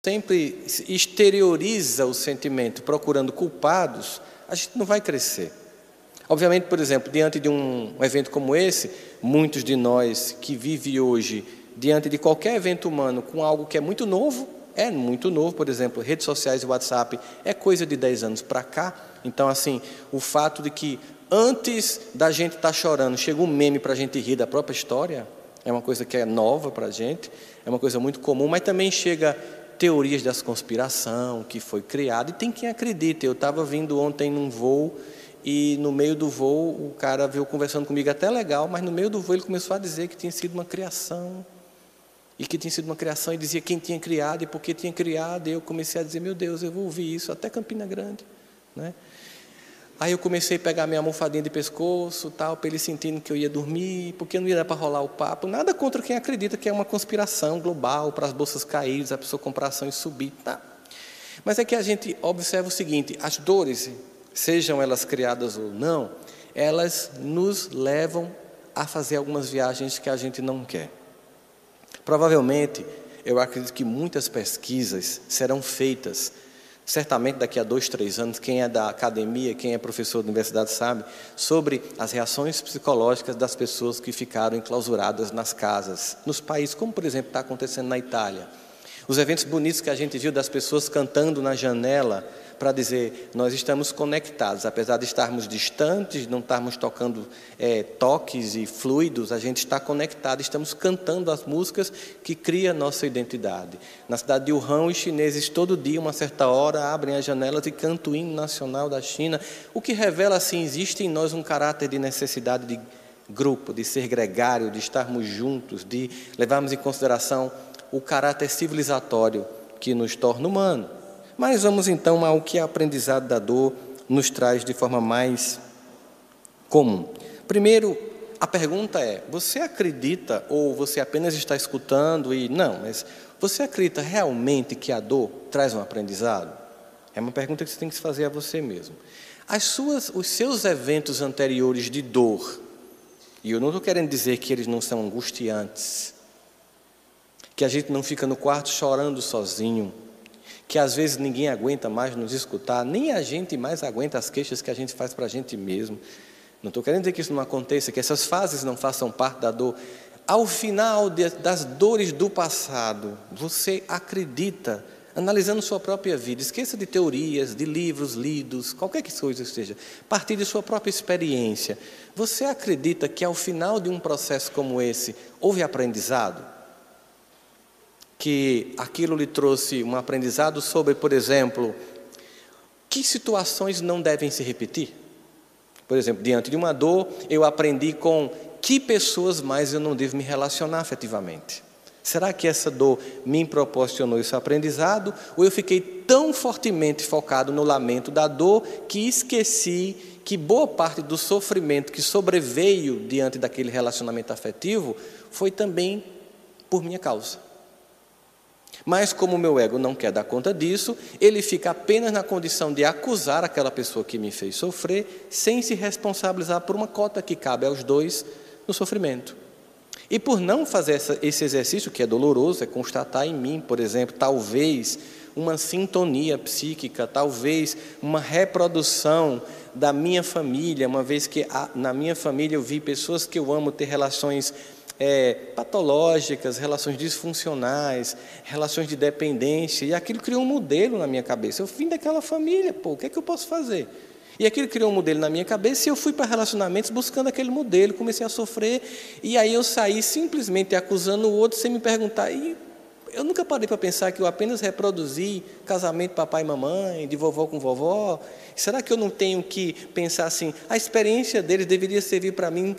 sempre exterioriza o sentimento procurando culpados, a gente não vai crescer. Obviamente, por exemplo, diante de um evento como esse, muitos de nós que vivem hoje diante de qualquer evento humano com algo que é muito novo, por exemplo, redes sociais e WhatsApp, é coisa de 10 anos para cá. Então, assim, o fato de que antes da gente estar chorando, chega um meme para a gente rir da própria história, é uma coisa que é nova para a gente, é uma coisa muito comum, mas também chega teorias da conspiração que foi criada, e tem quem acredita. Eu estava vindo ontem num voo, e no meio do voo o cara veio conversando comigo, até legal, mas no meio do voo ele começou a dizer que tinha sido uma criação, e dizia quem tinha criado e por que tinha criado, e eu comecei a dizer, meu Deus, eu vou ouvir isso até Campina Grande, né? Aí eu comecei a pegar minha almofadinha de pescoço, tal, para ele sentindo que eu ia dormir, porque não ia dar para rolar o papo, nada contra quem acredita que é uma conspiração global para as bolsas caírem, a pessoa comprar ação e subir, tá? Mas é que a gente observa o seguinte, as dores, sejam elas criadas ou não, elas nos levam a fazer algumas viagens que a gente não quer. Provavelmente, eu acredito que muitas pesquisas serão feitas, certamente daqui a 2, 3 anos, quem é da academia, quem é professor da universidade sabe, sobre as reações psicológicas das pessoas que ficaram enclausuradas nas casas, nos países, como por exemplo está acontecendo na Itália. Os eventos bonitos que a gente viu das pessoas cantando na janela para dizer, nós estamos conectados, apesar de estarmos distantes, não estarmos tocando toques e fluidos, a gente está conectado, estamos cantando as músicas que criam a nossa identidade. Na cidade de Wuhan, os chineses todo dia, uma certa hora, abrem as janelas e cantam o hino nacional da China, o que revela, assim, existe em nós um caráter de necessidade de grupo, de ser gregário, de estarmos juntos, de levarmos em consideração o caráter civilizatório que nos torna humano. Mas vamos então ao que a aprendizado da dor nos traz de forma mais comum. Primeiro, a pergunta é, você acredita ou você apenas está escutando e não, mas você acredita realmente que a dor traz um aprendizado? É uma pergunta que você tem que se fazer a você mesmo. Os seus eventos anteriores de dor, e eu não estou querendo dizer que eles não são angustiantes, que a gente não fica no quarto chorando sozinho, que às vezes ninguém aguenta mais nos escutar, nem a gente mais aguenta as queixas que a gente faz para a gente mesmo. Não estou querendo dizer que isso não aconteça, que essas fases não façam parte da dor. Ao final das dores do passado, você acredita, analisando sua própria vida, esqueça de teorias, de livros lidos, qualquer que coisa seja, a partir de sua própria experiência, você acredita que ao final de um processo como esse, houve aprendizado? Que aquilo lhe trouxe um aprendizado sobre, por exemplo, que situações não devem se repetir? Por exemplo, diante de uma dor, eu aprendi com que pessoas mais eu não devo me relacionar afetivamente. Será que essa dor me proporcionou esse aprendizado? Ou eu fiquei tão fortemente focado no lamento da dor que esqueci que boa parte do sofrimento que sobreveio diante daquele relacionamento afetivo foi também por minha causa? Mas como o meu ego não quer dar conta disso, ele fica apenas na condição de acusar aquela pessoa que me fez sofrer, sem se responsabilizar por uma cota que cabe aos dois no sofrimento. E por não fazer esse exercício, que é doloroso, é constatar em mim, por exemplo, talvez uma sintonia psíquica, talvez uma reprodução da minha família, uma vez que na minha família eu vi pessoas que eu amo ter relações patológicas, relações disfuncionais, relações de dependência, e aquilo criou um modelo na minha cabeça. Eu vim daquela família, o que é que eu posso fazer? E aquilo criou um modelo na minha cabeça, e eu fui para relacionamentos buscando aquele modelo, comecei a sofrer, e aí eu saí simplesmente acusando o outro sem me perguntar, e eu nunca parei para pensar que eu apenas reproduzi casamento papai e mamãe, de vovó com vovó. Será que eu não tenho que pensar assim, a experiência deles deveria servir para mim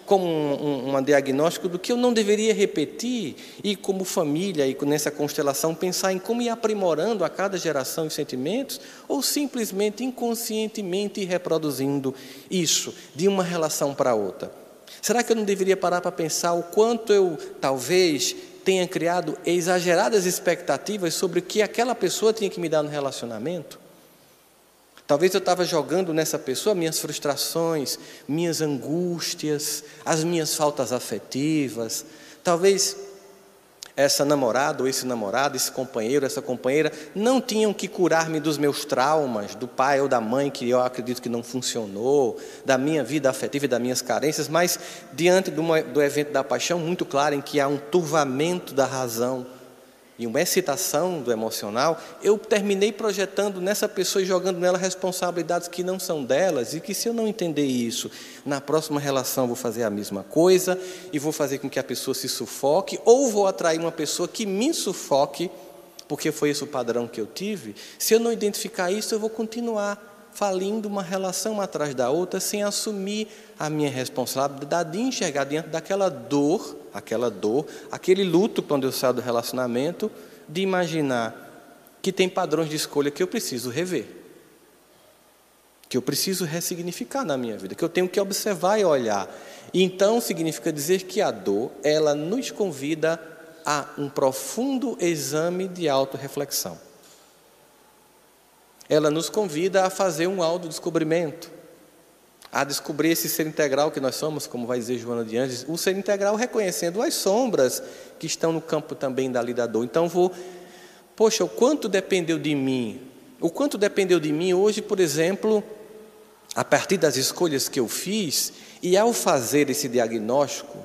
como um diagnóstico do que eu não deveria repetir, e como família, e nessa constelação, pensar em como ir aprimorando a cada geração os sentimentos, ou simplesmente, inconscientemente, ir reproduzindo isso, de uma relação para outra? Será que eu não deveria parar para pensar o quanto eu, talvez, tenha criado exageradas expectativas sobre o que aquela pessoa tinha que me dar no relacionamento? Talvez eu estava jogando nessa pessoa minhas frustrações, minhas angústias, as minhas faltas afetivas. Talvez essa namorada ou esse namorado, esse companheiro, essa companheira, não tinham que curar-me dos meus traumas, do pai ou da mãe, que eu acredito que não funcionou, da minha vida afetiva e das minhas carências, mas diante do evento da paixão, muito claro, em que há um turvamento da razão e uma excitação do emocional, eu terminei projetando nessa pessoa e jogando nela responsabilidades que não são delas, e que se eu não entender isso, na próxima relação vou fazer a mesma coisa, e vou fazer com que a pessoa se sufoque, ou vou atrair uma pessoa que me sufoque, porque foi esse o padrão que eu tive. Se eu não identificar isso, eu vou continuar falindo uma relação atrás da outra, sem assumir a minha responsabilidade de enxergar diante daquela dor, aquele luto quando eu saio do relacionamento, de imaginar que tem padrões de escolha que eu preciso rever, que eu preciso ressignificar na minha vida, que eu tenho que observar e olhar. E então significa dizer que a dor, ela nos convida a um profundo exame de autorreflexão. Ela nos convida a fazer um autodescobrimento, a descobrir esse ser integral que nós somos, como vai dizer Joana de Ângeles, o ser integral reconhecendo as sombras que estão no campo também da dor. Então o quanto dependeu de mim? O quanto dependeu de mim hoje, por exemplo, a partir das escolhas que eu fiz, e ao fazer esse diagnóstico,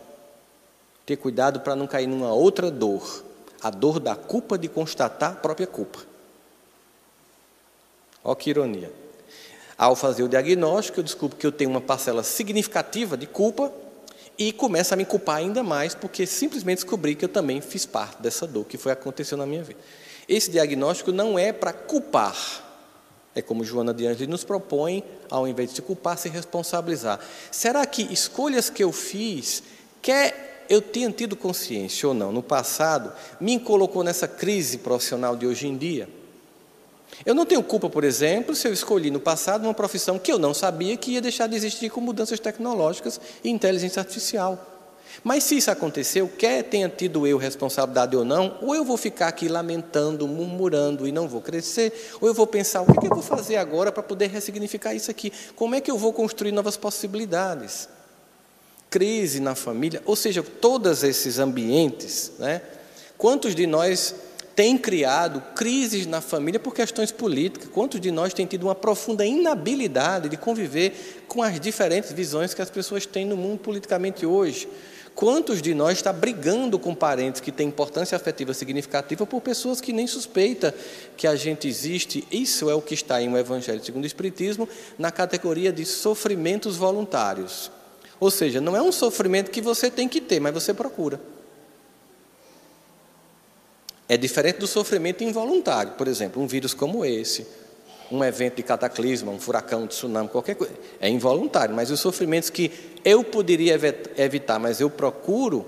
ter cuidado para não cair numa outra dor, a dor da culpa de constatar a própria culpa. Olha que ironia. Ao fazer o diagnóstico, eu descubro que eu tenho uma parcela significativa de culpa e começo a me culpar ainda mais, porque simplesmente descobri que eu também fiz parte dessa dor que aconteceu na minha vida. Esse diagnóstico não é para culpar, é como Joana de Ângeles nos propõe, ao invés de se culpar, se responsabilizar. Será que escolhas que eu fiz, quer eu tenha tido consciência ou não, no passado, me colocou nessa crise profissional de hoje em dia? Eu não tenho culpa, por exemplo, se eu escolhi no passado uma profissão que eu não sabia que ia deixar de existir com mudanças tecnológicas e inteligência artificial. Mas se isso aconteceu, quer tenha tido eu responsabilidade ou não, ou eu vou ficar aqui lamentando, murmurando e não vou crescer, ou eu vou pensar, o que eu vou fazer agora para poder ressignificar isso aqui? Como é que eu vou construir novas possibilidades? Crise na família, ou seja, todos esses ambientes, né? Quantos de nós tem criado crises na família por questões políticas? Quantos de nós têm tido uma profunda inabilidade de conviver com as diferentes visões que as pessoas têm no mundo politicamente hoje? Quantos de nós está brigando com parentes que têm importância afetiva significativa por pessoas que nem suspeita que a gente existe? Isso é o que está em o Evangelho segundo o Espiritismo, na categoria de sofrimentos voluntários. Ou seja, não é um sofrimento que você tem que ter, mas você procura. É diferente do sofrimento involuntário, por exemplo, um vírus como esse, um evento de cataclisma, um furacão, um tsunami, qualquer coisa, é involuntário, mas os sofrimentos que eu poderia evitar, mas eu procuro,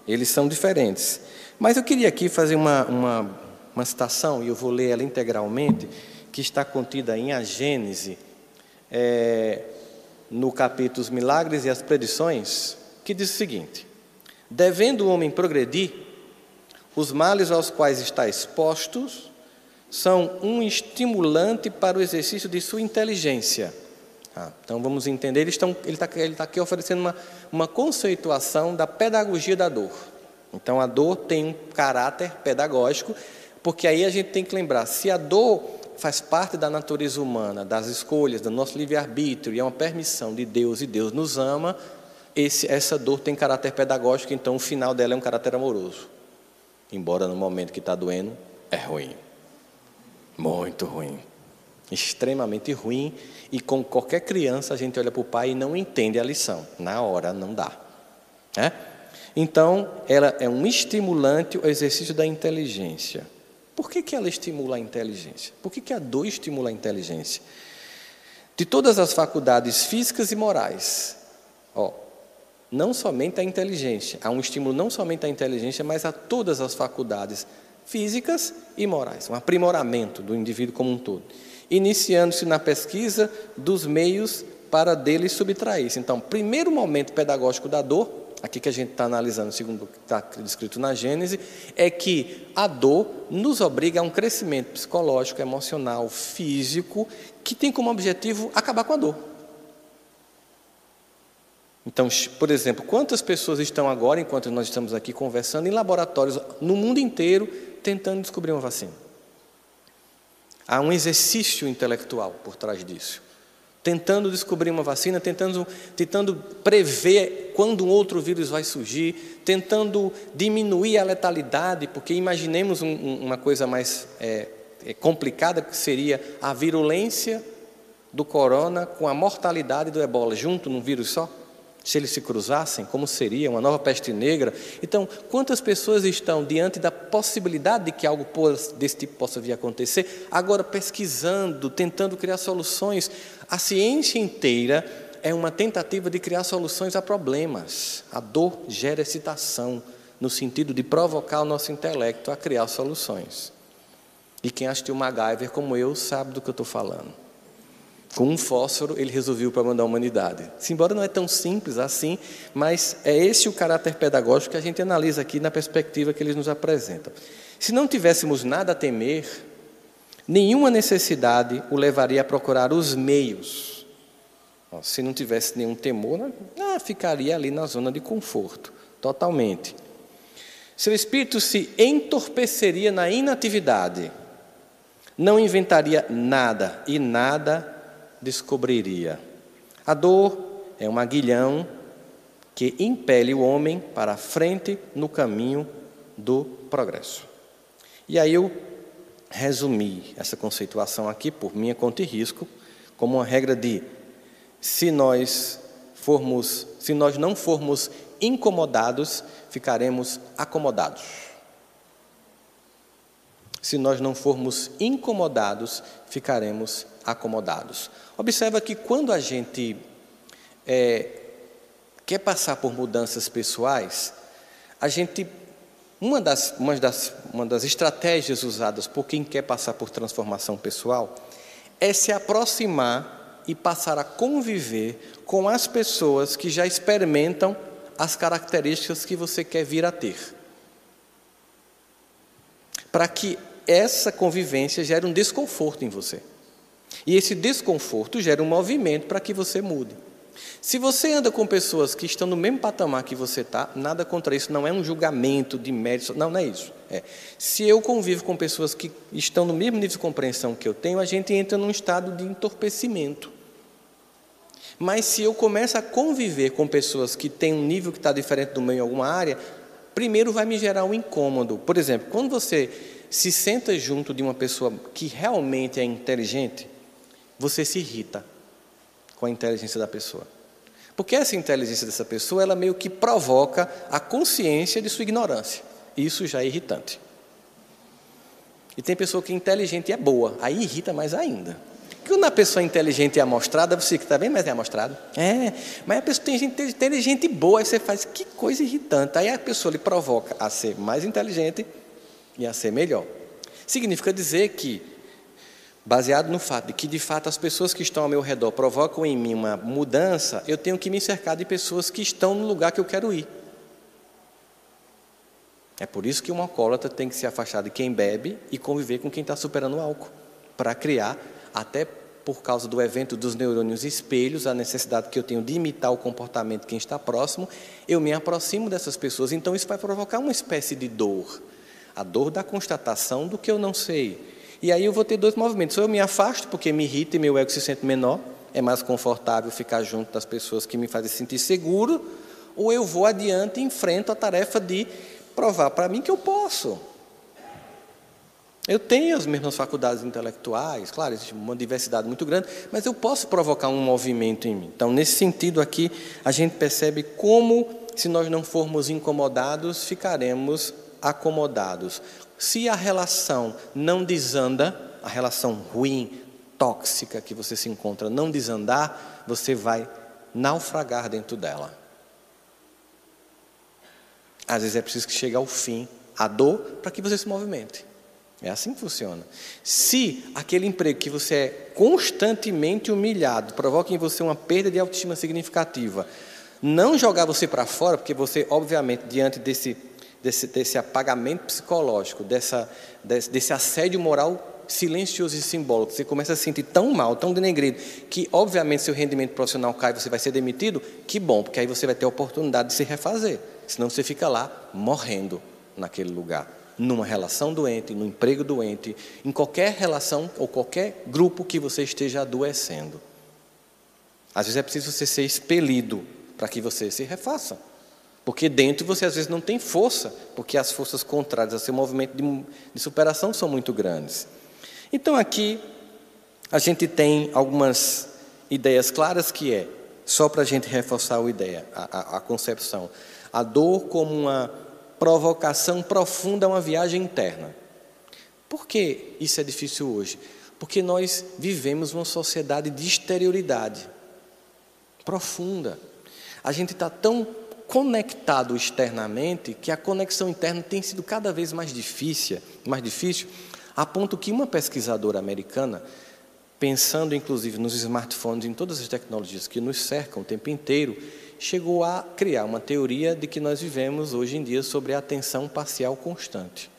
eles são diferentes. Mas eu queria aqui fazer uma citação, e eu vou ler ela integralmente, que está contida em A Gênese, no capítulo Os Milagres e as Predições, que diz o seguinte: devendo o homem progredir, os males aos quais está expostos são um estimulante para o exercício de sua inteligência. Então vamos entender, ele está aqui oferecendo uma conceituação da pedagogia da dor. Então a dor tem um caráter pedagógico, porque aí a gente tem que lembrar, se a dor faz parte da natureza humana, das escolhas, do nosso livre-arbítrio, e é uma permissão de Deus, e Deus nos ama, essa dor tem caráter pedagógico, então o final dela é um caráter amoroso. Embora no momento que está doendo, é ruim. Muito ruim. Extremamente ruim. E com qualquer criança, a gente olha para o pai e não entende a lição. Na hora, não dá. Então, ela é um estimulante ao exercício da inteligência. Por que ela estimula a inteligência? Por que a dor estimula a inteligência? De todas as faculdades físicas e morais, não somente a inteligência, há um estímulo não somente à inteligência, mas a todas as faculdades físicas e morais, um aprimoramento do indivíduo como um todo, iniciando-se na pesquisa dos meios para dele subtrair-se. Então, primeiro momento pedagógico da dor, aqui que a gente está analisando, segundo o que está descrito na Gênese, é que a dor nos obriga a um crescimento psicológico, emocional, físico, que tem como objetivo acabar com a dor. Então, por exemplo, quantas pessoas estão agora, enquanto nós estamos aqui conversando, em laboratórios no mundo inteiro, tentando descobrir uma vacina? Há um exercício intelectual por trás disso. Tentando descobrir uma vacina, tentando prever quando um outro vírus vai surgir, tentando diminuir a letalidade, porque imaginemos uma coisa mais complicada, que seria a virulência do corona com a mortalidade do ebola junto num vírus só. Se eles se cruzassem, como seria uma nova peste negra? Então, quantas pessoas estão diante da possibilidade de que algo desse tipo possa vir a acontecer, agora pesquisando, tentando criar soluções? A ciência inteira é uma tentativa de criar soluções a problemas. A dor gera excitação, no sentido de provocar o nosso intelecto a criar soluções. E quem assistiu MacGyver, como eu, sabe do que eu estou falando. Com um fósforo, ele resolveu o problema da humanidade. Embora não é tão simples assim, mas é esse o caráter pedagógico que a gente analisa aqui na perspectiva que eles nos apresentam. Se não tivéssemos nada a temer, nenhuma necessidade o levaria a procurar os meios. Se não tivesse nenhum temor, ficaria ali na zona de conforto, totalmente. Seu espírito se entorpeceria na inatividade, não inventaria nada e nada descobriria. A dor é um aguilhão que impele o homem para a frente no caminho do progresso. E aí eu resumi essa conceituação aqui, por minha conta e risco, como uma regra de se nós não formos incomodados, ficaremos acomodados. Se nós não formos incomodados, ficaremos acomodados. Observa que quando a gente quer passar por mudanças pessoais, uma das estratégias usadas por quem quer passar por transformação pessoal é se aproximar e passar a conviver com as pessoas que já experimentam as características que você quer vir a ter. Para que essa convivência gere um desconforto em você. E esse desconforto gera um movimento para que você mude. Se você anda com pessoas que estão no mesmo patamar que você está, nada contra isso, não é um julgamento de mérito, não é isso. Se eu convivo com pessoas que estão no mesmo nível de compreensão que eu tenho, a gente entra num estado de entorpecimento. Mas se eu começo a conviver com pessoas que têm um nível que está diferente do meu em alguma área, primeiro vai me gerar um incômodo. Por exemplo, quando você se senta junto de uma pessoa que realmente é inteligente, você se irrita com a inteligência da pessoa. Porque essa inteligência dessa pessoa, ela meio que provoca a consciência de sua ignorância. E isso já é irritante. E tem pessoa que é inteligente e é boa, aí irrita mais ainda. Quando a pessoa é inteligente e amostrada, você que está bem mais amostrado. Mas a pessoa tem gente inteligente e boa, aí você faz, que coisa irritante. Aí a pessoa lhe provoca a ser mais inteligente e a ser melhor. Significa dizer que, baseado no fato de que, de fato, as pessoas que estão ao meu redor provocam em mim uma mudança, eu tenho que me cercar de pessoas que estão no lugar que eu quero ir. É por isso que um alcoólatra tem que se afastar de quem bebe e conviver com quem está superando o álcool, para criar, até por causa do evento dos neurônios espelhos, a necessidade que eu tenho de imitar o comportamento de quem está próximo, eu me aproximo dessas pessoas, então isso vai provocar uma espécie de dor, a dor da constatação do que eu não sei. E aí eu vou ter dois movimentos, ou eu me afasto porque me irrita e meu ego se sente menor, é mais confortável ficar junto das pessoas que me fazem sentir seguro, ou eu vou adiante e enfrento a tarefa de provar para mim que eu posso. Eu tenho as mesmas faculdades intelectuais, claro, existe uma diversidade muito grande, mas eu posso provocar um movimento em mim. Então, nesse sentido aqui, a gente percebe como, se nós não formos incomodados, ficaremos acomodados. Se a relação não desanda, a relação ruim, tóxica que você se encontra não desandar, você vai naufragar dentro dela. Às vezes é preciso que chegue ao fim a dor para que você se movimente. É assim que funciona. Se aquele emprego que você é constantemente humilhado provoca em você uma perda de autoestima significativa, não jogar você para fora, porque você, obviamente, diante desse apagamento psicológico, desse assédio moral silencioso e simbólico, você começa a se sentir tão mal, tão denegrido, que obviamente seu rendimento profissional cai, você vai ser demitido, que bom, porque aí você vai ter a oportunidade de se refazer. Senão você fica lá morrendo naquele lugar, numa relação doente, num emprego doente, em qualquer relação ou qualquer grupo que você esteja adoecendo. Às vezes é preciso você ser expelido para que você se refaça. Porque dentro você às vezes não tem força, porque as forças contrárias ao seu movimento de superação são muito grandes. Então aqui a gente tem algumas ideias claras que é, só para a gente reforçar a concepção, a dor como uma provocação profunda a uma viagem interna. Por que isso é difícil hoje? Porque nós vivemos uma sociedade de exterioridade profunda. A gente está tão conectado externamente que a conexão interna tem sido cada vez mais difícil, a ponto que uma pesquisadora americana, pensando inclusive nos smartphones, em todas as tecnologias que nos cercam o tempo inteiro, chegou a criar uma teoria de que nós vivemos hoje em dia sobre a atenção parcial constante.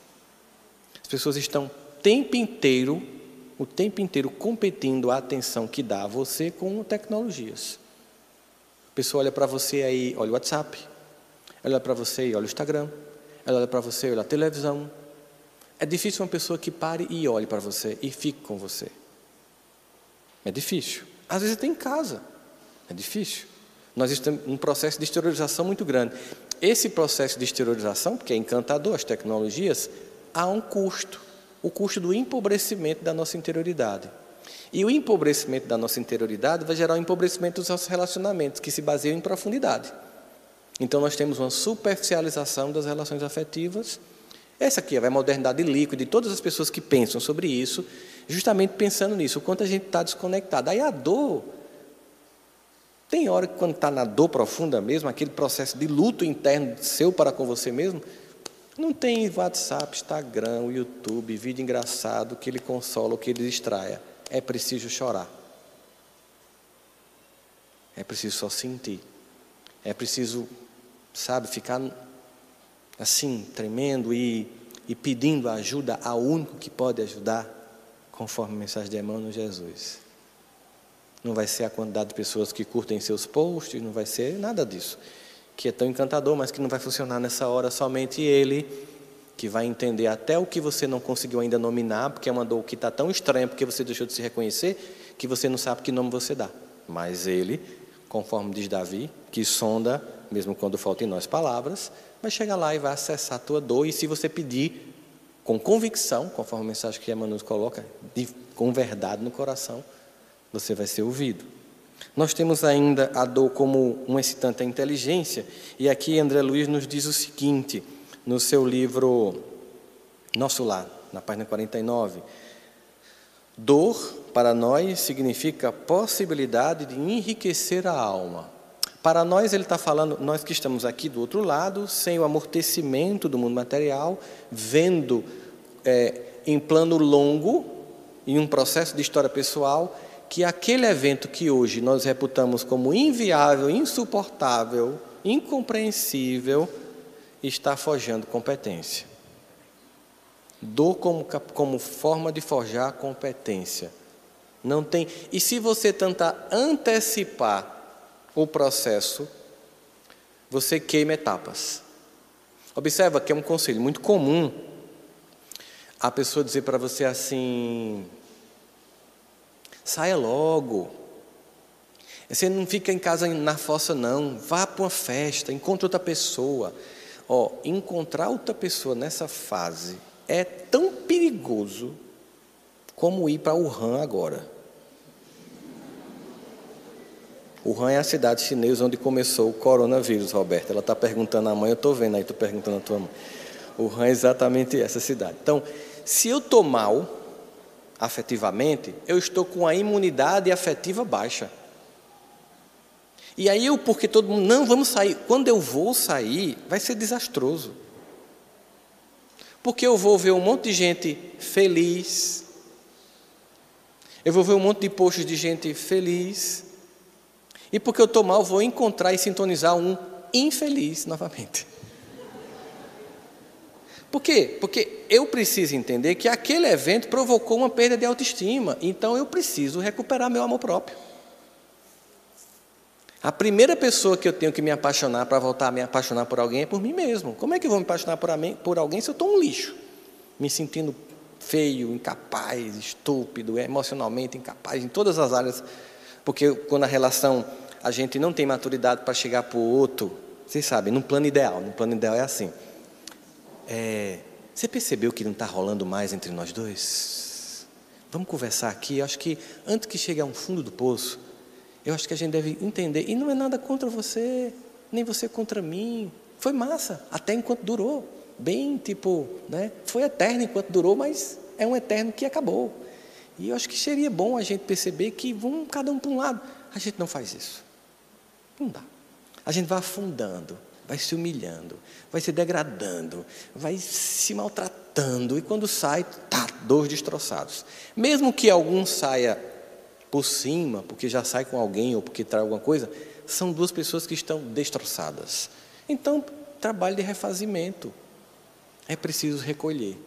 As pessoas estão o tempo inteiro competindo a atenção que dá a você com tecnologias. A pessoa olha para você aí, olha o WhatsApp, ela olha para você e olha o Instagram, ela olha para você e olha a televisão. É difícil uma pessoa que pare e olhe para você e fique com você. É difícil. Às vezes até em casa. É difícil. Nós estamos em um processo de exteriorização muito grande. Esse processo de exteriorização, porque é encantador, as tecnologias, há um custo. O custo do empobrecimento da nossa interioridade. E o empobrecimento da nossa interioridade vai gerar o empobrecimento dos nossos relacionamentos, que se baseiam em profundidade. Então, nós temos uma superficialização das relações afetivas. Essa aqui é a modernidade líquida, e todas as pessoas que pensam sobre isso, justamente pensando nisso, o quanto a gente está desconectado. Aí a dor, tem hora que quando está na dor profunda mesmo, aquele processo de luto interno seu para com você mesmo, não tem WhatsApp, Instagram, YouTube, vídeo engraçado que ele consola ou que ele distraia. É preciso chorar. É preciso só sentir. É preciso, ficar assim, tremendo e pedindo ajuda ao único que pode ajudar, conforme a mensagem de Emmanuel, Jesus. Não vai ser a quantidade de pessoas que curtem seus posts, não vai ser nada disso, que é tão encantador, mas que não vai funcionar nessa hora, somente Ele, que vai entender até o que você não conseguiu ainda nominar, porque é uma dor que está tão estranha, porque você deixou de se reconhecer, que você não sabe que nome você dá. Mas Ele, conforme diz Davi, que sonda, mesmo quando faltam em nós palavras, vai chegar lá e vai acessar a tua dor, e se você pedir com convicção, conforme a mensagem que Emmanuel coloca, com verdade no coração, você vai ser ouvido. Nós temos ainda a dor como um excitante à inteligência, e aqui André Luiz nos diz o seguinte, no seu livro Nosso Lar, na página 49, dor, para nós, significa possibilidade de enriquecer a alma. Para nós, ele está falando, nós que estamos aqui do outro lado, sem o amortecimento do mundo material, vendo em plano longo, em um processo de história pessoal, que aquele evento que hoje nós reputamos como inviável, insuportável, incompreensível, está forjando competência. Dor como forma de forjar competência. Não tem. E se você tentar antecipar o processo, você queima etapas. Observa que é um conselho muito comum a pessoa dizer para você assim: saia logo. Você não fica em casa na fossa, não. Vá para uma festa, encontre outra pessoa. Encontrar outra pessoa nessa fase é tão perigoso como ir para Wuhan agora. Wuhan é a cidade chinesa onde começou o coronavírus, Roberto. Ela está perguntando à mãe, eu estou vendo aí, estou perguntando à tua mãe. Wuhan é exatamente essa cidade. Então, se eu estou mal, afetivamente, eu estou com a imunidade afetiva baixa. E aí porque todo mundo, não, vamos sair. Quando eu vou sair, vai ser desastroso. Porque eu vou ver um monte de gente feliz. Eu vou ver um monte de posts de gente feliz. E porque eu estou mal, vou encontrar e sintonizar um infeliz novamente. Por quê? Porque eu preciso entender que aquele evento provocou uma perda de autoestima, então eu preciso recuperar meu amor próprio. A primeira pessoa que eu tenho que me apaixonar para voltar a me apaixonar por alguém é por mim mesmo. Como é que eu vou me apaixonar por alguém se eu estou um lixo? Me sentindo feio, incapaz, estúpido, emocionalmente incapaz, em todas as áreas. Porque quando a relação, a gente não tem maturidade para chegar para o outro, vocês sabem, no plano ideal é assim. Você percebeu que não está rolando mais entre nós dois? Vamos conversar aqui. Eu acho que antes que chegue a um fundo do poço, eu acho que a gente deve entender, e não é nada contra você, nem você contra mim. Foi massa, até enquanto durou. Bem, né? Foi eterno enquanto durou, mas é um eterno que acabou. E eu acho que seria bom a gente perceber que vamos cada um para um lado. A gente não faz isso. Não dá. A gente vai afundando, vai se humilhando, vai se degradando, vai se maltratando. E quando sai, dois destroçados. Mesmo que algum saia por cima, porque já sai com alguém ou porque traz alguma coisa, são duas pessoas que estão destroçadas. Então, trabalho de refazimento. É preciso recolher.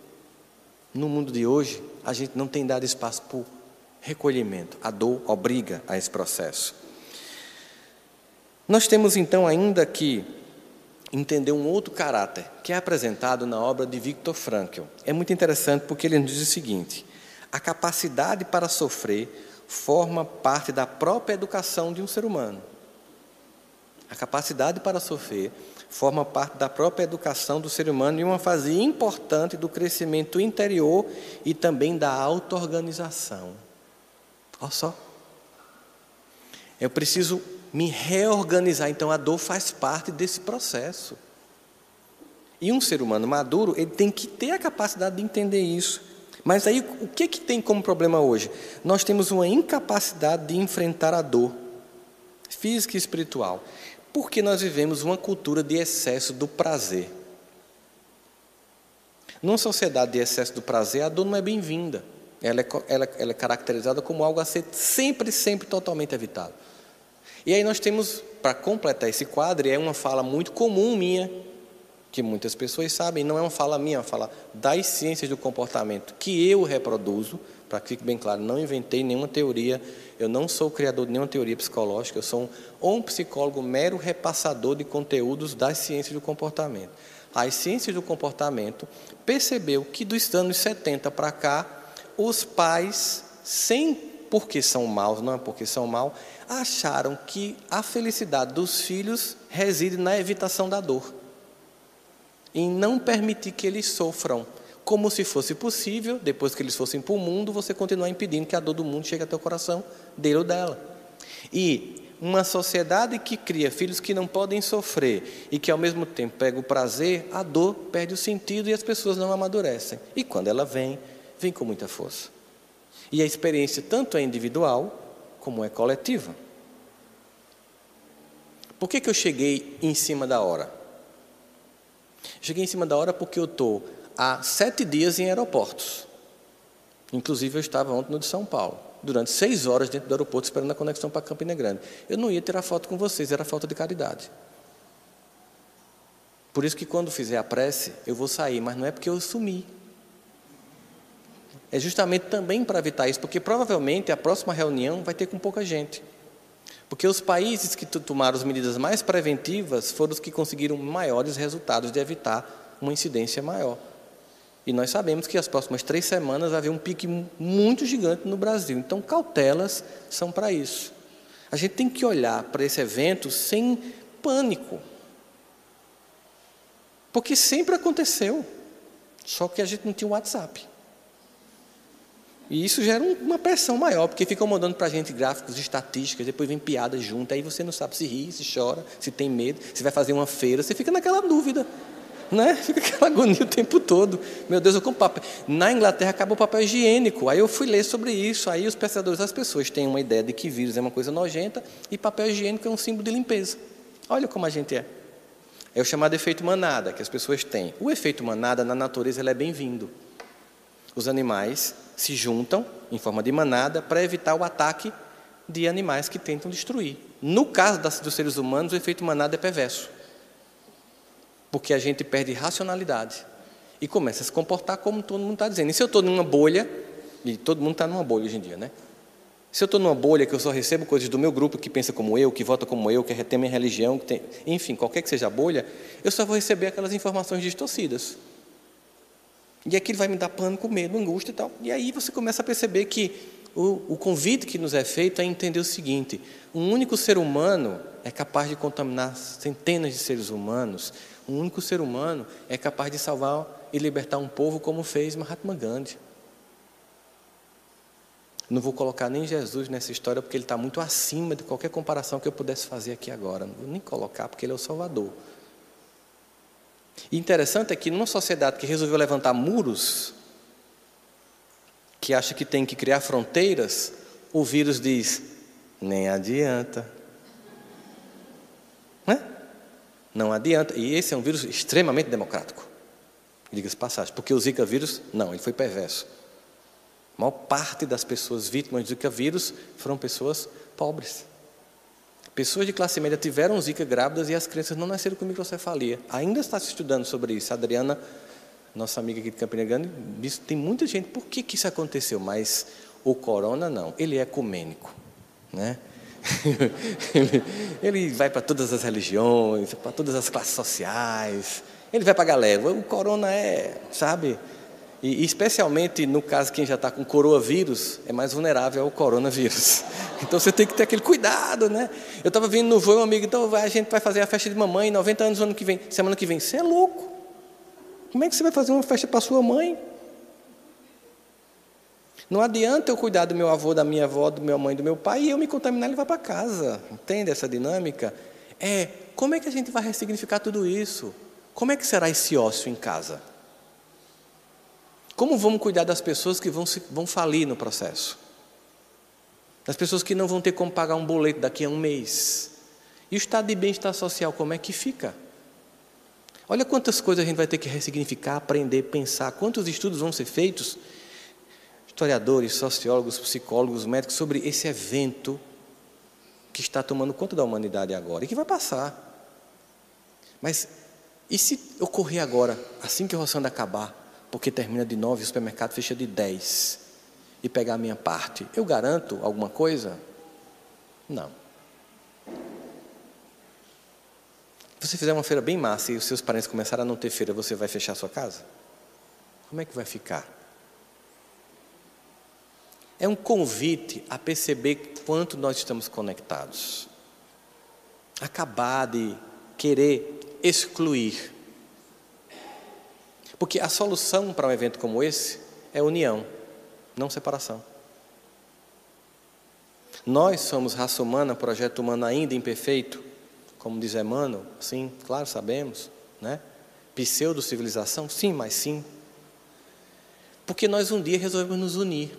No mundo de hoje, a gente não tem dado espaço para o recolhimento. A dor obriga a esse processo. Nós temos então ainda que entender um outro caráter, que é apresentado na obra de Viktor Frankl. É muito interessante porque ele nos diz o seguinte: a capacidade para sofrer forma parte da própria educação de um ser humano. A capacidade para sofrer forma parte da própria educação do ser humano e uma fase importante do crescimento interior e também da auto-organização. Olha só. Eu preciso me reorganizar, então a dor faz parte desse processo. E um ser humano maduro, ele tem que ter a capacidade de entender isso. Mas aí, o que tem como problema hoje? Nós temos uma incapacidade de enfrentar a dor física e espiritual, porque nós vivemos uma cultura de excesso do prazer. Numa sociedade de excesso do prazer, a dor não é bem-vinda. Ela é caracterizada como algo a ser sempre totalmente evitado. E aí nós temos, para completar esse quadro, é uma fala muito comum minha, que muitas pessoas sabem, não é uma fala minha, é uma fala das ciências do comportamento, que eu reproduzo, para que fique bem claro, não inventei nenhuma teoria, eu não sou o criador de nenhuma teoria psicológica, eu sou um psicólogo mero repassador de conteúdos das ciências do comportamento. As ciências do comportamento percebeu que dos anos 70 para cá, os pais, porque são maus, não é porque são maus, acharam que a felicidade dos filhos reside na evitação da dor. Em não permitir que eles sofram, como se fosse possível, depois que eles fossem para o mundo, você continuar impedindo que a dor do mundo chegue até o coração dele ou dela. E uma sociedade que cria filhos que não podem sofrer e que ao mesmo tempo pega o prazer, a dor perde o sentido e as pessoas não amadurecem. E quando ela vem com muita força. E a experiência tanto é individual como é coletiva. Por que eu cheguei em cima da hora? Cheguei em cima da hora porque eu estou há 7 dias em aeroportos. Inclusive, eu estava ontem no de São Paulo, durante 6 horas dentro do aeroporto, esperando a conexão para Campina Grande. Eu não ia tirar foto com vocês, era falta de caridade. Por isso que quando fizer a prece, eu vou sair, mas não é porque eu sumi. É justamente também para evitar isso, porque provavelmente a próxima reunião vai ter com pouca gente. Porque os países que tomaram as medidas mais preventivas foram os que conseguiram maiores resultados de evitar uma incidência maior. E nós sabemos que as próximas 3 semanas vai haver um pique muito gigante no Brasil. Então, cautelas são para isso. A gente tem que olhar para esse evento sem pânico. Porque sempre aconteceu. Só que a gente não tinha o WhatsApp. E isso gera uma pressão maior, porque ficam mandando para a gente gráficos, estatísticas, depois vem piadas junto, aí você não sabe se ri, se chora, se tem medo, se vai fazer uma feira, você fica naquela dúvida, né? Fica aquela agonia o tempo todo. Meu Deus, eu compro papel. Na Inglaterra acabou o papel higiênico, aí eu fui ler sobre isso, aí os pensadores, as pessoas têm uma ideia de que vírus é uma coisa nojenta e papel higiênico é um símbolo de limpeza. Olha como a gente é. É o chamado efeito manada, que as pessoas têm. O efeito manada, na natureza, ele é bem-vindo. Os animais se juntam em forma de manada para evitar o ataque de animais que tentam destruir. No caso dos seres humanos, o efeito manada é perverso, porque a gente perde racionalidade E começa a se comportar como todo mundo está dizendo. E se eu estou numa bolha, e todo mundo está numa bolha hoje em dia, né? Se eu estou numa bolha que eu só recebo coisas do meu grupo que pensa como eu, que vota como eu, que tem minha religião, que tem, enfim, qualquer que seja a bolha, eu só vou receber aquelas informações distorcidas. E aquilo vai me dar pânico, medo, angústia e tal. E aí você começa a perceber que o convite que nos é feito é entender o seguinte: um único ser humano é capaz de contaminar centenas de seres humanos. Um único ser humano é capaz de salvar e libertar um povo como fez Mahatma Gandhi. Não vou colocar nem Jesus nessa história, porque ele está muito acima de qualquer comparação que eu pudesse fazer aqui agora. Não vou nem colocar, porque ele é o Salvador. E interessante é que numa sociedade que resolveu levantar muros, que acha que tem que criar fronteiras, o vírus diz: nem adianta. Não adianta. E esse é um vírus extremamente democrático, diga-se passagem, porque o Zika vírus, não, ele foi perverso. A maior parte das pessoas vítimas do Zika vírus foram pessoas pobres. Pessoas de classe média tiveram Zika grávidas e as crianças não nasceram com microcefalia. Ainda está se estudando sobre isso. A Adriana, nossa amiga aqui de Campina Grande, disse que tem muita gente. Por que isso aconteceu? Mas o corona não, ele é ecumênico, né? Ele vai para todas as religiões, para todas as classes sociais, ele vai para a galera. O corona sabe? E especialmente no caso, quem já está com coronavírus é mais vulnerável ao coronavírus. Então você tem que ter aquele cuidado, né? Eu estava vindo no voo, um amigo, então a gente vai fazer a festa de mamãe, 90 anos no ano que vem, semana que vem. Você é louco? Como é que você vai fazer uma festa para sua mãe? Não adianta eu cuidar do meu avô, da minha avó, do meu mãe, do meu pai, e eu me contaminar e levar para casa. Entende essa dinâmica? Como é que a gente vai ressignificar tudo isso? Como é que será esse ócio em casa? Como vamos cuidar das pessoas que vão falir no processo? Das pessoas que não vão ter como pagar um boleto daqui a um mês? E o estado de bem-estar social, como é que fica? Olha quantas coisas a gente vai ter que ressignificar, aprender, pensar. Quantos estudos vão ser feitos? Historiadores, sociólogos, psicólogos, médicos, sobre esse evento que está tomando conta da humanidade agora e que vai passar. Mas e se ocorrer agora, assim que a roçanda acabar, porque termina de 9 e o supermercado fecha de 10, e pegar a minha parte, eu garanto alguma coisa? Não. Se você fizer uma feira bem massa e os seus parentes começarem a não ter feira, você vai fechar a sua casa? Como é que vai ficar? É um convite a perceber quanto nós estamos conectados. Acabar de querer excluir. Porque a solução para um evento como esse é união, não separação. Nós somos raça humana, projeto humano ainda imperfeito, como diz Emmanuel, sim, claro, sabemos, né? Pseudo-civilização, sim, mas sim. Porque nós um dia resolvemos nos unir.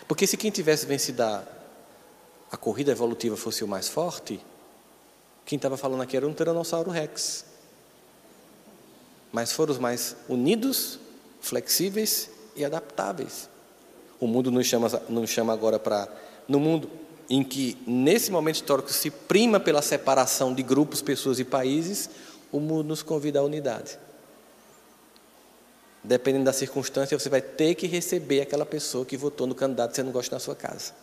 Porque se quem tivesse vencido a corrida evolutiva fosse o mais forte, quem estava falando aqui era um Tiranossauro Rex. Mas foram os mais unidos, flexíveis e adaptáveis. O mundo nos chama agora para... No mundo em que, nesse momento histórico, se prima pela separação de grupos, pessoas e países, o mundo nos convida à unidade. Dependendo da circunstância, você vai ter que receber aquela pessoa que votou no candidato que você não gosta na sua casa.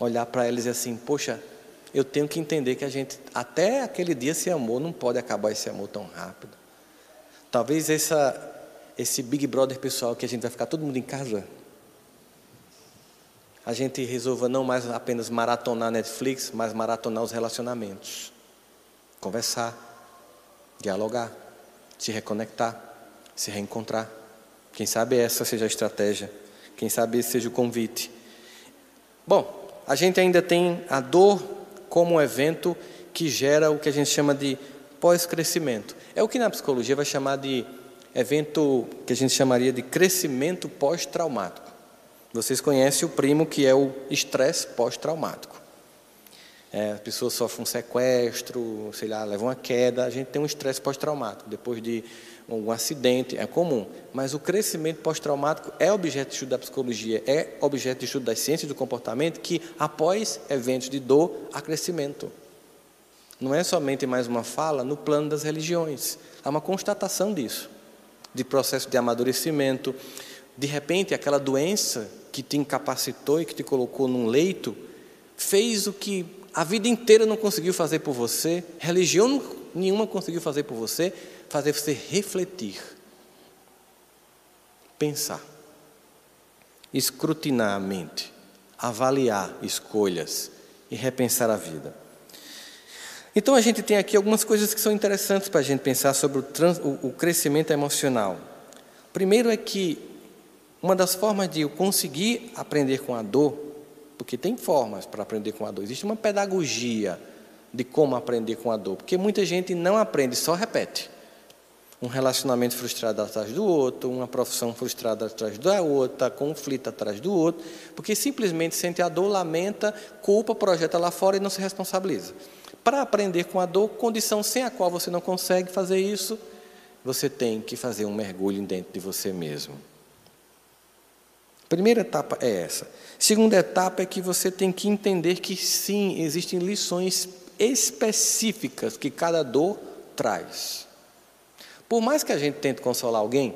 Olhar para ela e dizer assim: poxa, eu tenho que entender que a gente, até aquele dia se amou, não pode acabar esse amor tão rápido. Talvez esse Big Brother pessoal que a gente vai ficar todo mundo em casa, a gente resolva não mais apenas maratonar Netflix, mas maratonar os relacionamentos. Conversar, dialogar, se reconectar, se reencontrar. Quem sabe essa seja a estratégia, quem sabe esse seja o convite. Bom, a gente ainda tem a dor como um evento que gera o que a gente chama de pós-crescimento. É o que na psicologia vai chamar de evento que a gente chamaria de crescimento pós-traumático. Vocês conhecem o primo que é o estresse pós-traumático. A pessoa sofre um sequestro, sei lá, leva uma queda, a gente tem um estresse pós-traumático, depois de um acidente, é comum. Mas o crescimento pós-traumático é objeto de estudo da psicologia, é objeto de estudo das ciências do comportamento, que após eventos de dor, há crescimento. não é somente mais uma fala no plano das religiões. Há uma constatação disso, de processo de amadurecimento. De repente, aquela doença que te incapacitou e que te colocou num leito, fez o que a vida inteira não conseguiu fazer por você, religião nenhuma conseguiu fazer por você, fazer você refletir, pensar, escrutinar a mente, avaliar escolhas e repensar a vida. Então a gente tem aqui algumas coisas que são interessantes para a gente pensar sobre o crescimento emocional. Primeiro é que uma das formas de eu conseguir aprender com a dor, porque tem formas para aprender com a dor, existe uma pedagogia de como aprender com a dor, porque muita gente não aprende, só repete. Um relacionamento frustrado atrás do outro, uma profissão frustrada atrás da outra, conflito atrás do outro, porque simplesmente sente a dor, lamenta, culpa, projeta lá fora e não se responsabiliza. Para aprender com a dor, condição sem a qual você não consegue fazer isso, você tem que fazer um mergulho dentro de você mesmo. Primeira etapa é essa. Segunda etapa é que você tem que entender que sim, existem lições específicas que cada dor traz. Por mais que a gente tente consolar alguém,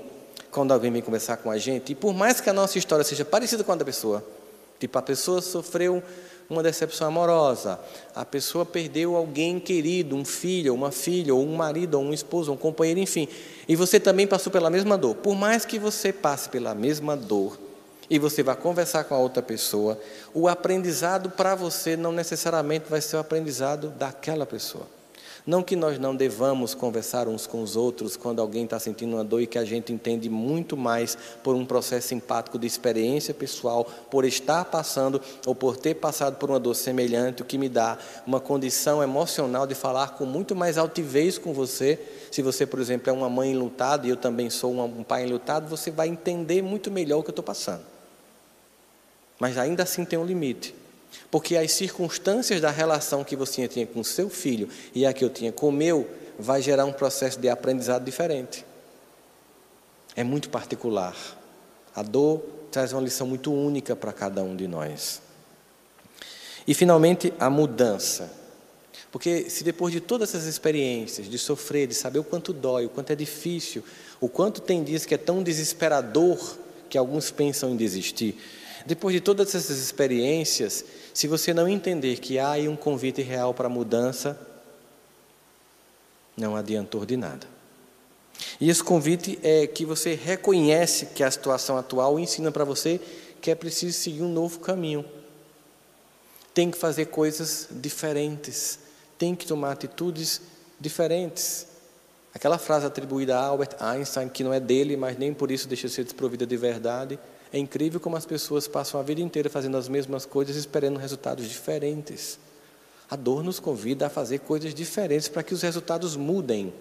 quando alguém vem conversar com a gente, e por mais que a nossa história seja parecida com a da pessoa, tipo, a pessoa sofreu uma decepção amorosa, a pessoa perdeu alguém querido, um filho, uma filha, ou um marido, ou um esposo, ou um companheiro, enfim, e você também passou pela mesma dor. Por mais que você passe pela mesma dor, e você vai conversar com a outra pessoa, o aprendizado para você não necessariamente vai ser o aprendizado daquela pessoa. Não que nós não devamos conversar uns com os outros quando alguém está sentindo uma dor e que a gente entende muito mais por um processo empático de experiência pessoal, por estar passando ou por ter passado por uma dor semelhante, o que me dá uma condição emocional de falar com muito mais altivez com você. Se você, por exemplo, é uma mãe enlutada e eu também sou um pai enlutado, você vai entender muito melhor o que eu estou passando. Mas ainda assim tem um limite. Porque as circunstâncias da relação que você tinha com seu filho e a que eu tinha com o meu, vai gerar um processo de aprendizado diferente. É muito particular. A dor traz uma lição muito única para cada um de nós. E, finalmente, a mudança. Porque se depois de todas essas experiências, de sofrer, de saber o quanto dói, o quanto é difícil, o quanto tem dias que é tão desesperador que alguns pensam em desistir, depois de todas essas experiências, se você não entender que há aí um convite real para a mudança, não adiantou de nada. E esse convite é que você reconhece que a situação atual ensina para você que é preciso seguir um novo caminho. Tem que fazer coisas diferentes, tem que tomar atitudes diferentes. Aquela frase atribuída a Albert Einstein, que não é dele, mas nem por isso deixa de ser desprovida de verdade. É incrível como as pessoas passam a vida inteira fazendo as mesmas coisas, esperando resultados diferentes. A dor nos convida a fazer coisas diferentes para que os resultados mudem.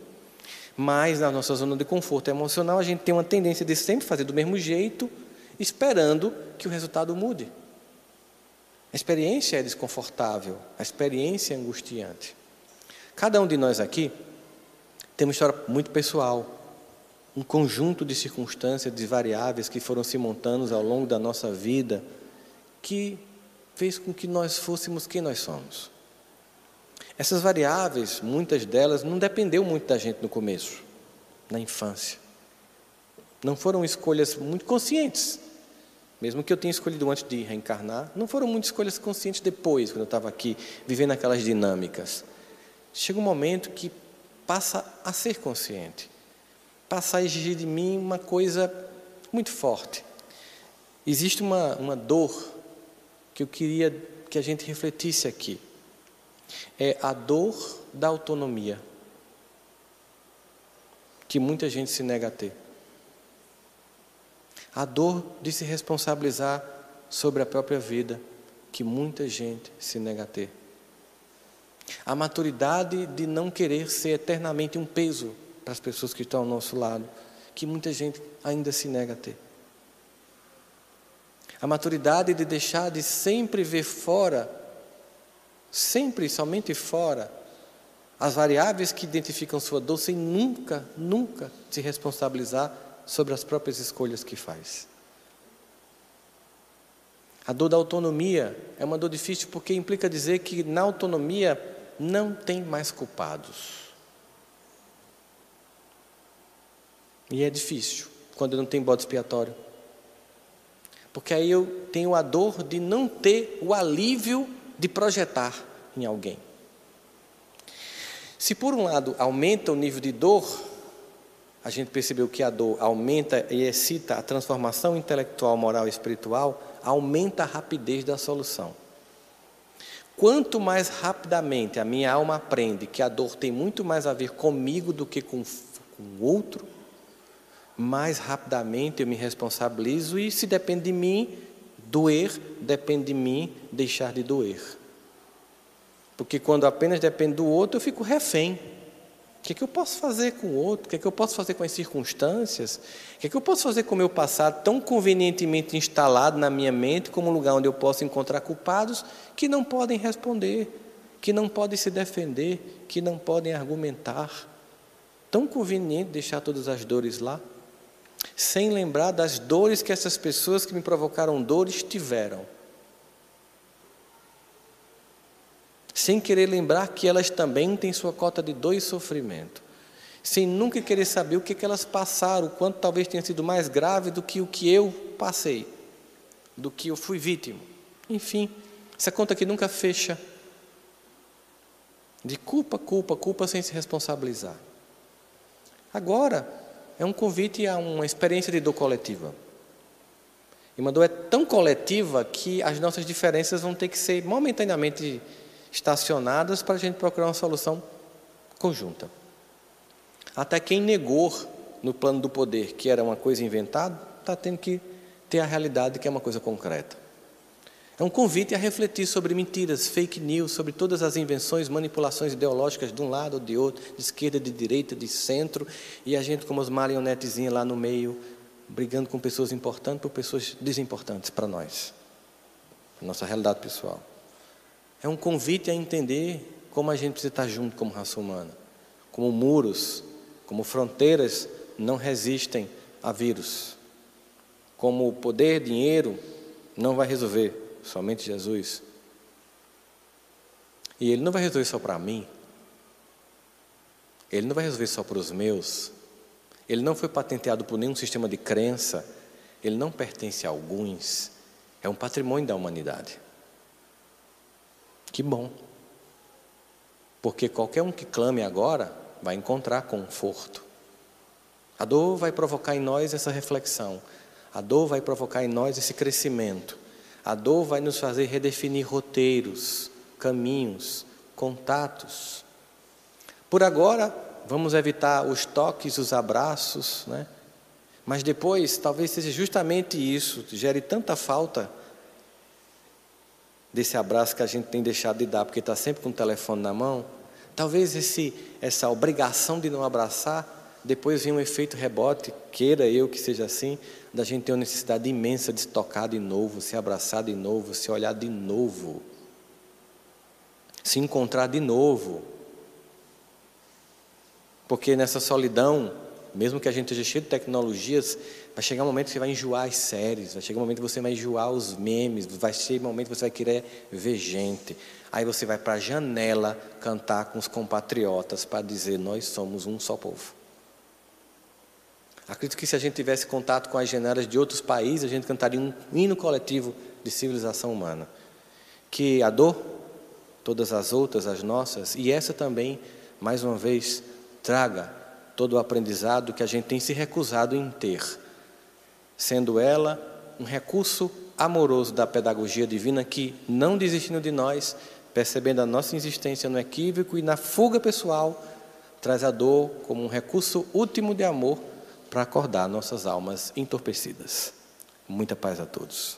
Mas na nossa zona de conforto emocional, a gente tem uma tendência de sempre fazer do mesmo jeito, esperando que o resultado mude. A experiência é desconfortável, a experiência é angustiante. Cada um de nós aqui tem uma história muito pessoal, um conjunto de circunstâncias, de variáveis que foram se montando ao longo da nossa vida, que fez com que nós fôssemos quem nós somos. Essas variáveis, muitas delas, não dependeu muito da gente no começo, na infância. Não foram escolhas muito conscientes. Mesmo que eu tenha escolhido antes de reencarnar, não foram muitas escolhas conscientes depois, quando eu estava aqui, vivendo aquelas dinâmicas. Chega um momento que passa a ser consciente. Passa a exigir de mim uma coisa muito forte. Existe uma dor que eu queria que a gente refletisse aqui. É a dor da autonomia, que muita gente se nega a ter. A dor de se responsabilizar sobre a própria vida, que muita gente se nega a ter. A maturidade de não querer ser eternamente um peso para as pessoas que estão ao nosso lado, que muita gente ainda se nega a ter. A maturidade de deixar de sempre ver fora, sempre e somente fora, as variáveis que identificam sua dor, sem nunca se responsabilizar sobre as próprias escolhas que faz. A dor da autonomia é uma dor difícil porque implica dizer que na autonomia não tem mais culpados. E é difícil, quando não tem bode expiatório. Porque aí eu tenho a dor de não ter o alívio de projetar em alguém. Se por um lado aumenta o nível de dor, a gente percebeu que a dor aumenta e excita a transformação intelectual, moral e espiritual, aumenta a rapidez da solução. Quanto mais rapidamente a minha alma aprende que a dor tem muito mais a ver comigo do que com o outro, mais rapidamente eu me responsabilizo e, se depende de mim, doer, depende de mim deixar de doer. Porque quando apenas depende do outro, eu fico refém. O que eu posso fazer com o outro? O que eu posso fazer com as circunstâncias? O que eu posso fazer com o meu passado tão convenientemente instalado na minha mente como um lugar onde eu posso encontrar culpados que não podem responder, que não podem se defender, que não podem argumentar? Tão conveniente deixar todas as dores lá, sem lembrar das dores que essas pessoas que me provocaram dores tiveram. Sem querer lembrar que elas também têm sua cota de dor e sofrimento. Sem nunca querer saber o que elas passaram, o quanto talvez tenha sido mais grave do que o que eu passei, do que eu fui vítima. Enfim, essa conta aqui nunca fecha. De culpa, culpa, culpa sem se responsabilizar. Agora, é um convite a uma experiência de dor coletiva. E uma dor é tão coletiva que as nossas diferenças vão ter que ser momentaneamente estacionadas para a gente procurar uma solução conjunta. Até quem negou no plano do poder que era uma coisa inventada, está tendo que ter a realidade que é uma coisa concreta. É um convite a refletir sobre mentiras, fake news, sobre todas as invenções, manipulações ideológicas de um lado ou de outro, de esquerda, de direita, de centro, e a gente como as marionetezinhas lá no meio, brigando com pessoas importantes por pessoas desimportantes para nós, nossa realidade pessoal. É um convite a entender como a gente precisa estar junto como raça humana, como muros, como fronteiras não resistem a vírus, como o poder, dinheiro não vai resolver, somente Jesus. E Ele não vai resolver só para mim, Ele não vai resolver só para os meus, Ele não foi patenteado por nenhum sistema de crença, Ele não pertence a alguns, é um patrimônio da humanidade. Que bom, porque qualquer um que clame agora vai encontrar conforto. A dor vai provocar em nós essa reflexão, a dor vai provocar em nós esse crescimento, a dor vai nos fazer redefinir roteiros, caminhos, contatos. Por agora, vamos evitar os toques, os abraços, né? Mas depois, talvez seja justamente isso, gere tanta falta desse abraço que a gente tem deixado de dar, porque está sempre com o telefone na mão. Talvez essa obrigação de não abraçar, depois venha um efeito rebote, queira eu que seja assim, da gente ter uma necessidade imensa de se tocar de novo, se abraçar de novo, se olhar de novo, se encontrar de novo. Porque nessa solidão, mesmo que a gente esteja cheio de tecnologias, vai chegar um momento que você vai enjoar as séries, vai chegar um momento que você vai enjoar os memes, vai chegar um momento que você vai querer ver gente. Aí você vai para a janela cantar com os compatriotas para dizer: nós somos um só povo. Acredito que se a gente tivesse contato com as janelas de outros países, a gente cantaria um hino coletivo de civilização humana. Que a dor, todas as outras, as nossas, e essa também, mais uma vez, traga todo o aprendizado que a gente tem se recusado em ter, sendo ela um recurso amoroso da pedagogia divina que, não desistindo de nós, percebendo a nossa existência no equívoco e na fuga pessoal, traz a dor como um recurso último de amor para acordar nossas almas entorpecidas. Muita paz a todos.